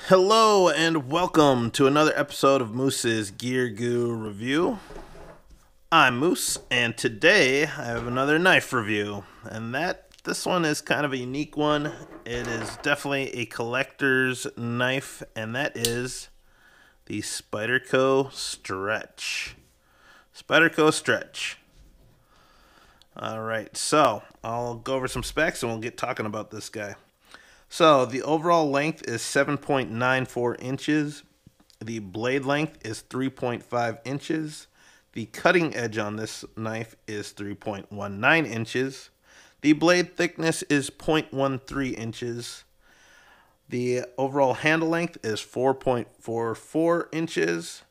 Hello and welcome to another episode of Moose's Gear Goo Review. I'm Moose, and today I have another knife review, and this one is kind of a unique one. It is definitely a collector's knife, and that is the Spyderco Stretch. Spyderco Stretch. Alright, so I'll go over some specs and we'll get talking about this guy. So the overall length is 7.94 inches. The blade length is 3.5 inches. The cutting edge on this knife is 3.19 inches. The blade thickness is 0.13 inches. The overall handle length is 4.44 inches.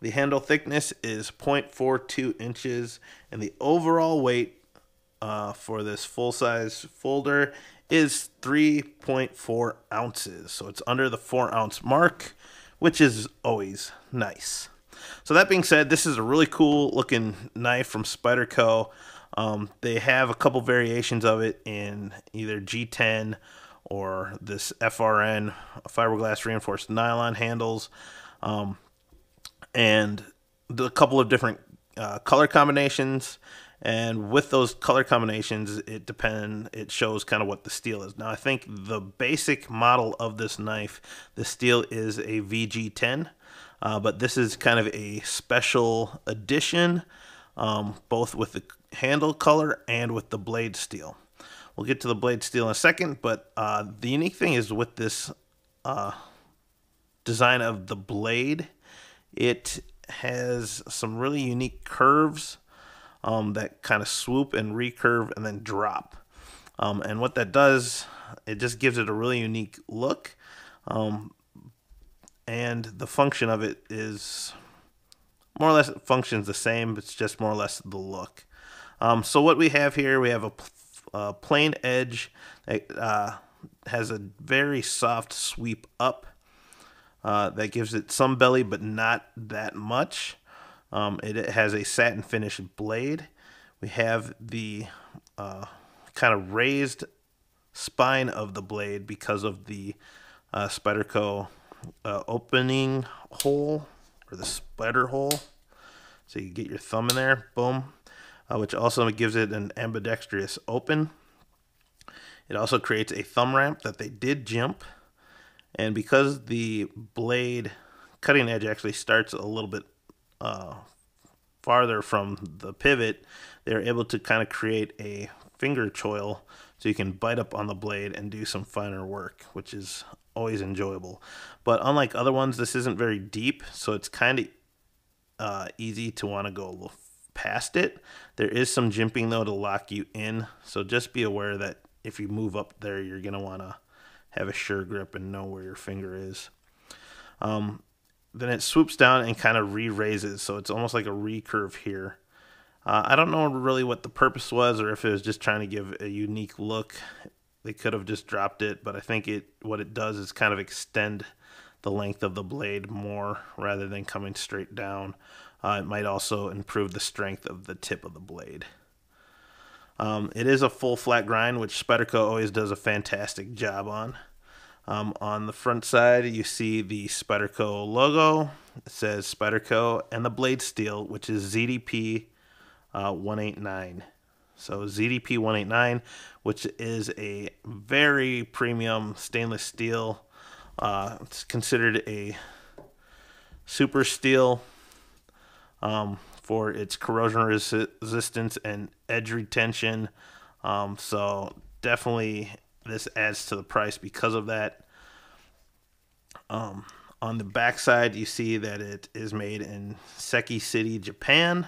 The handle thickness is 0.42 inches. And the overall weight for this full-size folder is 3.4 ounces. So it's under the 4-ounce mark, which is always nice. So that being said, this is a really cool looking knife from Spyderco. They have a couple variations of it in either G10 or this FRN, fiberglass reinforced nylon handles, and a couple of different color combinations. And with those color combinations, it shows kind of what the steel is. Now, I think the basic model of this knife, the steel is a VG10, but this is kind of a special edition, both with the handle color and with the blade steel. We'll get to the blade steel in a second, but the unique thing is with this design of the blade, it has some really unique curves that kind of swoop and recurve and then drop. And what that does, it just gives it a really unique look. And the function of it is more or less, it functions the same. It's just more or less the look. So what we have here, we have a plain edge that has a very soft sweep up that gives it some belly, but not that much. It has a satin finish blade. We have the kind of raised spine of the blade because of the Spyderco opening hole, or the spider hole. So you get your thumb in there, boom, which also gives it an ambidextrous open. It also creates a thumb ramp that they did jump. And because the blade cutting edge actually starts a little bit farther from the pivot, they're able to kind of create a finger choil so you can bite up on the blade and do some finer work, which is always enjoyable. But unlike other ones, this isn't very deep, so it's kind of easy to want to go a little past it. There is some jimping though to lock you in, so just be aware that if you move up there, you're going to want to have a sure grip and know where your finger is. Then it swoops down and kind of re-raises, so it's almost like a recurve here. I don't know really what the purpose was, or if it was just trying to give a unique look. They could have just dropped it, but I think what it does is kind of extend the length of the blade more rather than coming straight down. It might also improve the strength of the tip of the blade. It is a full flat grind, which Spyderco always does a fantastic job on. On the front side, you see the Spyderco logo. It says Spyderco, and the blade steel, which is ZDP 189. So ZDP 189, which is a very premium stainless steel. It's considered a super steel for its corrosion resistance and edge retention. So definitely this adds to the price because of that. On the back side, you see that it is made in Seki City, Japan.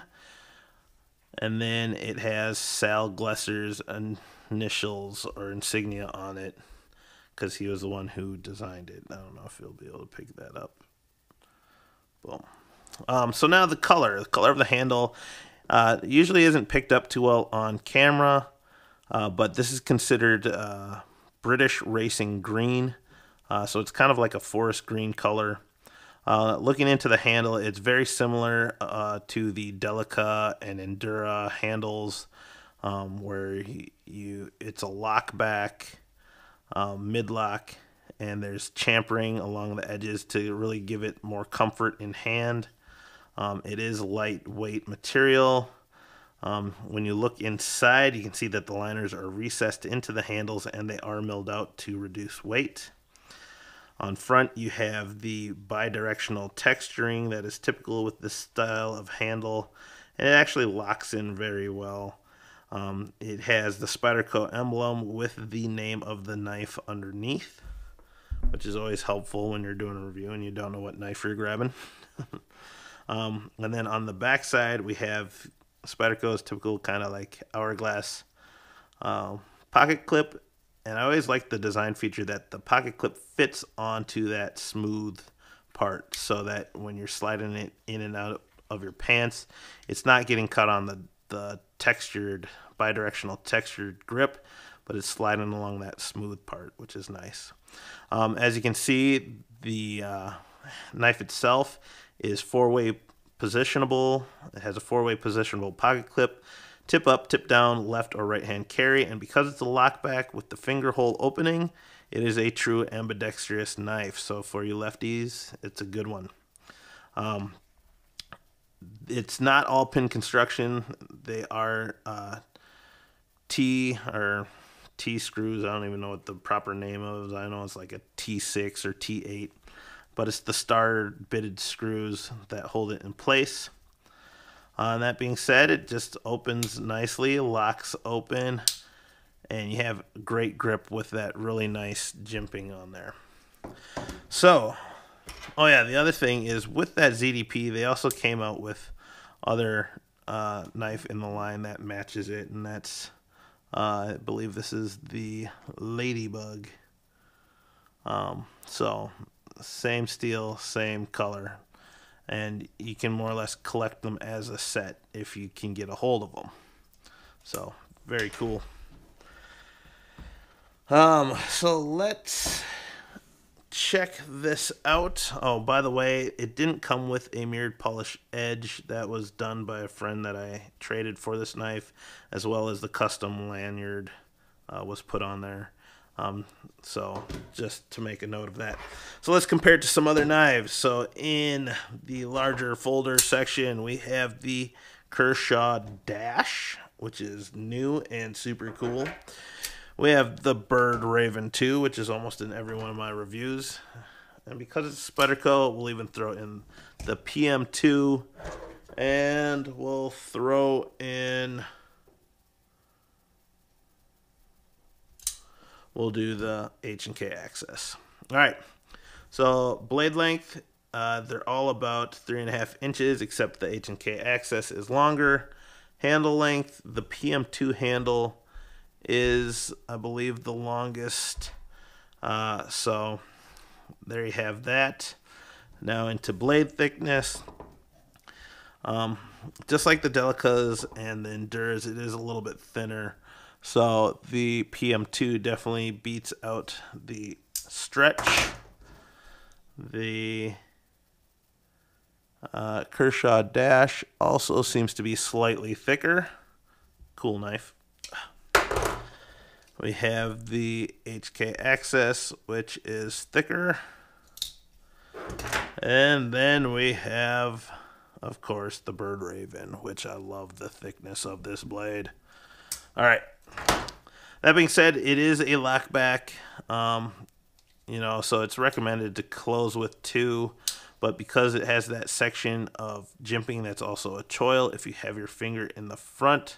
And then it has Sal Glesser's initials or insignia on it because he was the one who designed it. I don't know if you'll be able to pick that up. Boom. So now the color of the handle usually isn't picked up too well on camera, but this is considered British racing green. So it's kind of like a forest green color. Looking into the handle, it's very similar to the Delica and Endura handles, where it's a lock back, mid lock, and there's champering along the edges to really give it more comfort in hand. It is lightweight material. When you look inside, you can see that the liners are recessed into the handles and they are milled out to reduce weight. On front, you have the bidirectional texturing that is typical with this style of handle, and it actually locks in very well. It has the Spyderco emblem with the name of the knife underneath, which is always helpful when you're doing a review and you don't know what knife you're grabbing. And then on the back side, we have Spyderco's typical kind of like hourglass pocket clip. And I always like the design feature that the pocket clip fits onto that smooth part so that when you're sliding it in and out of your pants, it's not getting cut on the textured, bidirectional textured grip, but it's sliding along that smooth part, which is nice. As you can see, the knife itself is four-way positionable. It has a four-way positionable pocket clip, tip up, tip down, left or right hand carry, and because it's a lockback with the finger hole opening, it is a true ambidextrous knife. So for you lefties, it's a good one. It's not all pin construction. They are T screws. I don't even know what the proper name is. I know it's like a T6 or T8, but it's the star bitted screws that hold it in place. That being said, it just opens nicely, locks open, and you have great grip with that really nice jimping on there. So, oh yeah, the other thing is with that ZDP, they also came out with other knife in the line that matches it, and that's, I believe this is the Ladybug. So, same steel, same color. And you can more or less collect them as a set if you can get a hold of them. So, very cool. So let's check this out. Oh, by the way, it didn't come with a mirrored polish edge. That was done by a friend that I traded for this knife, as well as the custom lanyard was put on there. So just to make a note of that. So let's compare it to some other knives. So in the larger folder section, we have the Kershaw Dash, which is new and super cool. We have the Bird Raven 2, which is almost in every one of my reviews. And because it's Spyderco, we'll even throw in the PM2, and we'll throw in... we'll do the H&K Access. All right, so blade length, they're all about 3.5 inches, except the H&K Access is longer. Handle length, the PM2 handle is, I believe, the longest. So there you have that. Now into blade thickness. Just like the Delicas and the Enduras, it is a little bit thinner. So the PM2 definitely beats out the Stretch. The Kershaw Dash also seems to be slightly thicker. Cool knife. We have the HK Access, which is thicker. And then we have, of course, the Bird Raven, which I love the thickness of this blade. All right. That being said, it is a lockback, so it's recommended to close with 2, but because it has that section of jimping that's also a choil, if you have your finger in the front,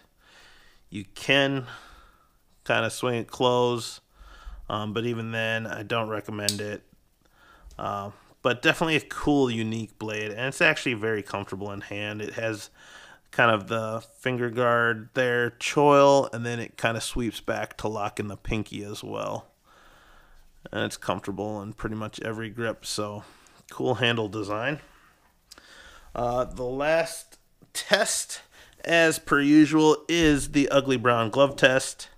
you can kind of swing it close, but even then, I don't recommend it. But definitely a cool, unique blade, and it's actually very comfortable in hand. It has kind of the finger guard there, choil, and then it kind of sweeps back to lock in the pinky as well. And it's comfortable in pretty much every grip, so cool handle design. The last test, as per usual, is the ugly brown glove test.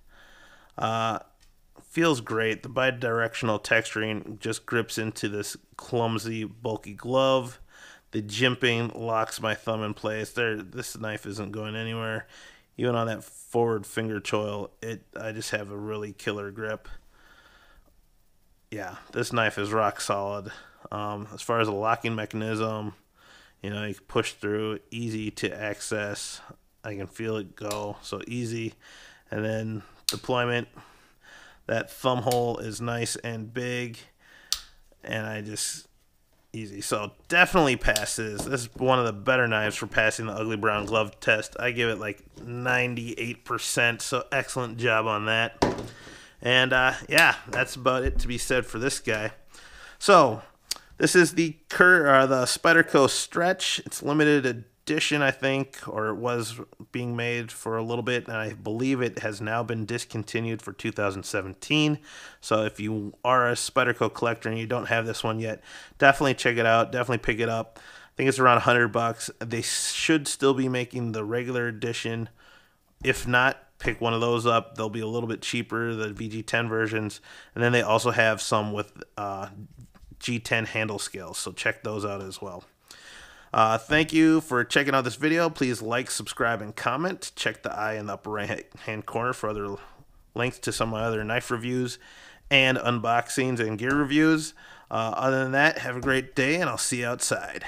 Feels great. The bidirectional texturing just grips into this clumsy, bulky glove. The jimping locks my thumb in place. This knife isn't going anywhere. Even on that forward finger choil, I just have a really killer grip. yeah, this knife is rock solid. As far as the locking mechanism, you know, you can push through, easy to access. I can feel it go, so easy. And then deployment, that thumb hole is nice and big, and I just easy. So definitely passes. This is one of the better knives for passing the ugly brown glove test. I give it like 98%, so excellent job on that. And yeah, that's about it to be said for this guy. So this is the Spyderco Stretch. It's limited edition, I think, or it was being made for a little bit, and I believe it has now been discontinued for 2017. So if you are a Spyderco collector and you don't have this one yet, definitely check it out. Definitely pick it up. I think it's around $100. They should still be making the regular edition. If not, pick one of those up. They'll be a little bit cheaper, the VG10 versions. And then they also have some with G10 handle scales, so check those out as well. Thank you for checking out this video. Please like, subscribe, and comment. Check the eye in the upper right hand corner for other links to some of my other knife reviews and unboxings and gear reviews. Other than that, have a great day, and I'll see you outside.